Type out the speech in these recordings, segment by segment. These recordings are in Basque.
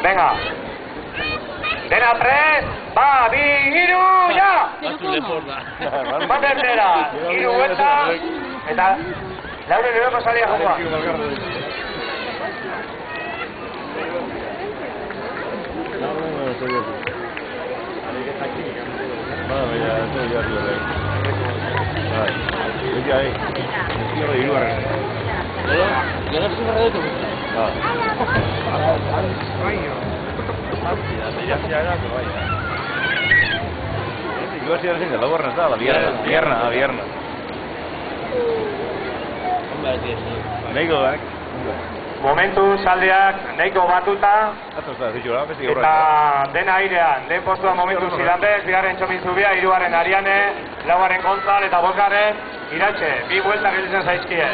Venga. Dena prest, ba, bi, hiru, ja! Bat ertera, hiru vuelta, eta Lauren eroko salia jokoa. Momentu saldeak nahiko batuta eta dena airean. Lehen postuan momentu Zilanbez, bigarren Txomin Zubia, hirugarren Ariane, laugarren Gontzal eta bosgarren Iratxe. Bi bueltak gelditzen zaizkie.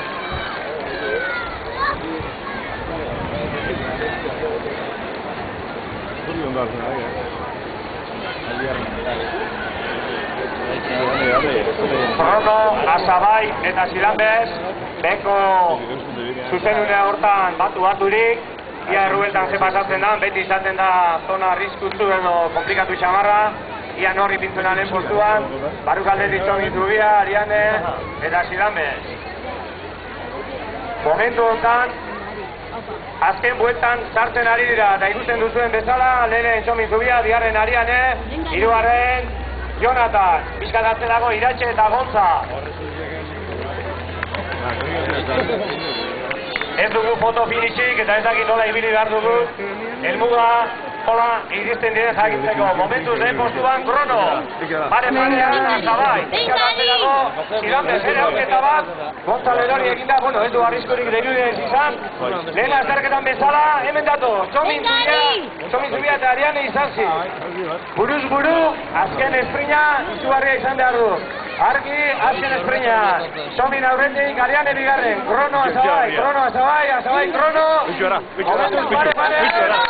Krono, Azabai eta Zilanbez, beko zuzenunea hortan baturik, ia errueltan ze pasatzen da, beti izaten da zona arriskutsu edo komplikatu xamarra, ia norri pintzuna lehen postuan, barrukaldetik Txomin Zubia, Ariane eta Zilanbez. Momentu honetan, azken bueltan sartzen ari dira, eta ikusten duzuen bezala, lehen Txomin Zubia, bigarren Ariane, hirugarren Jonatan, bizkat atzerago Iratxe eta Gontza. Ez dugu foto finishik eta ez dakit nola ibili behar dugu. Helmuga, hola, iristen diren jakitzeko. Momentuz lehen postuan Krono. Pare-parean Azabai. Bizkat atzerago Zilanbez ere aurketa bat. Gontzal erori eginda, bueno, ez du arriskurik derudez izan. Lehen azterketan bezala, hemen dato. Txomin Zubia eta Ariane izan zi. Buruz buru, azken esprina izugarria izan behar du. Argi, azken esprina. Txomin aurretik, Ariane bigarren. Krono, Azabai, Krono, Azabai, Azabai, Krono. Momentuz pare-parean.